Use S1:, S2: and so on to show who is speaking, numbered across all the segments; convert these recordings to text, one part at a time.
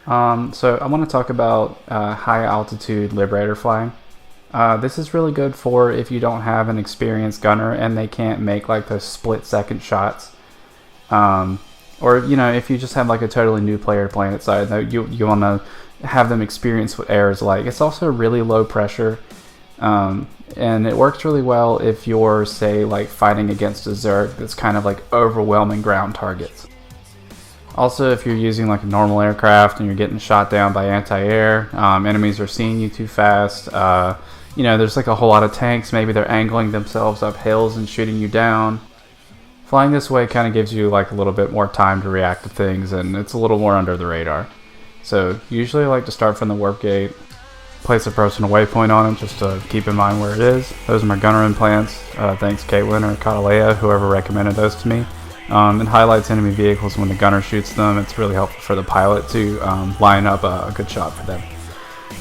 S1: So I want to talk about high altitude Liberator flying. This is really good for if you don't have an experienced gunner and they can't make like those split second shots. Or if you just have like a totally new player playing it side, you want to have them experience what air is like. It's also really low pressure, and it works really well if you're, say, like fighting against a Zerg that's kind of like overwhelming ground targets. Also, if you're using like a normal aircraft and you're getting shot down by anti-air, enemies are seeing you too fast. There's like a whole lot of tanks. Maybe they're angling themselves up hills and shooting you down. Flying this way kind of gives you like a little bit more time to react to things, and it's a little more under the radar. So usually I like to start from the warp gate, place a personal waypoint on it just to keep in mind where it is. Those are my gunner implants. Thanks Caitlin or Catalea, whoever recommended those to me. It highlights enemy vehicles when the gunner shoots them. It's really helpful for the pilot to line up a good shot for them.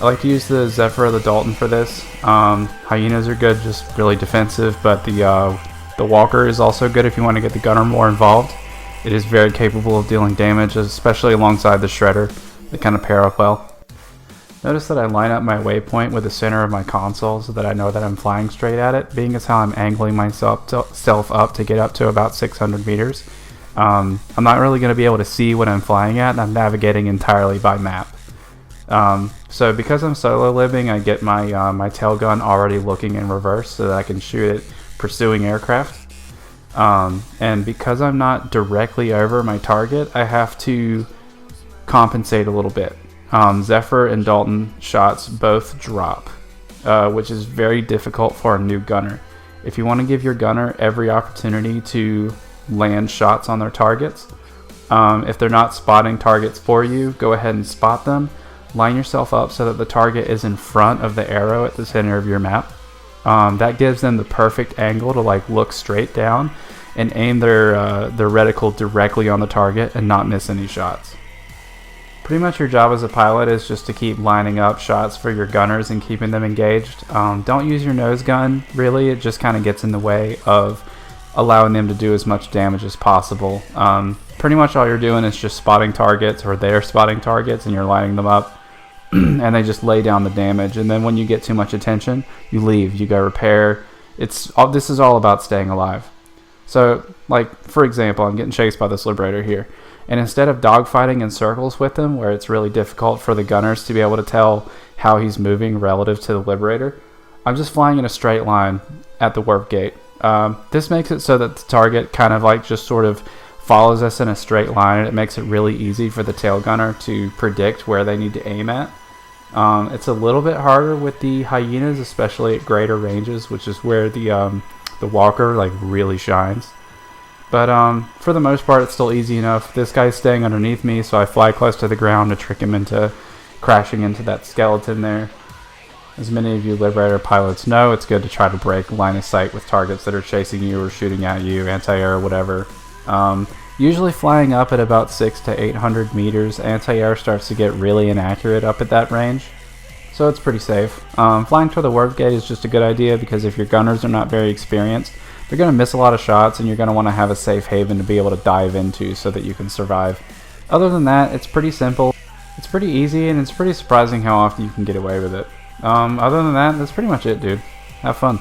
S1: I like to use the Zephyr or the Dalton for this. Hyenas are good, just really defensive, but the Walker is also good if you want to get the gunner more involved. It is very capable of dealing damage, especially alongside the Shredder. They kind of pair up well. Notice that I line up my waypoint with the center of my console so that I know that I'm flying straight at it, being as how I'm angling myself up to get up to about 600 meters. I'm not really going to be able to see what I'm flying at, and I'm navigating entirely by map. So because I'm solo living, I get my tail gun already looking in reverse so that I can shoot it pursuing aircraft. And because I'm not directly over my target, I have to compensate a little bit. Zephyr and Dalton shots both drop, which is very difficult for a new gunner. If you want to give your gunner every opportunity to land shots on their targets, if they're not spotting targets for you, go ahead and spot them. Line yourself up so that the target is in front of the arrow at the center of your map. That gives them the perfect angle to like look straight down and aim their reticle directly on the target and not miss any shots. Pretty much your job as a pilot is just to keep lining up shots for your gunners and keeping them engaged. Don't use your nose gun, really. It just kind of gets in the way of allowing them to do as much damage as possible. Pretty much all you're doing is just spotting targets, or they're spotting targets and you're lining them up, and they just lay down the damage. And then when you get too much attention, you leave, you go repair. This is all about staying alive. So, like, for example, I'm getting chased by this Liberator here. And instead of dogfighting in circles with him, where it's really difficult for the gunners to be able to tell how he's moving relative to the Liberator, I'm just flying in a straight line at the warp gate. This makes it so that the target kind of like just sort of follows us in a straight line, and it makes it really easy for the tail gunner to predict where they need to aim at. It's a little bit harder with the hyenas, especially at greater ranges, which is where the Walker like really shines. But for the most part, it's still easy enough. This guy's staying underneath me, so I fly close to the ground to trick him into crashing into that skeleton there. As many of you Liberator pilots know, it's good to try to break line of sight with targets that are chasing you or shooting at you, anti-air or whatever. Usually flying up at about 600 to 800 meters, anti-air starts to get really inaccurate up at that range. So it's pretty safe. Flying toward the warp gate is just a good idea because if your gunners are not very experienced, they're going to miss a lot of shots, and you're going to want to have a safe haven to be able to dive into so that you can survive. Other than that, it's pretty simple, it's pretty easy, and it's pretty surprising how often you can get away with it. Other than that, that's pretty much it, dude. Have fun.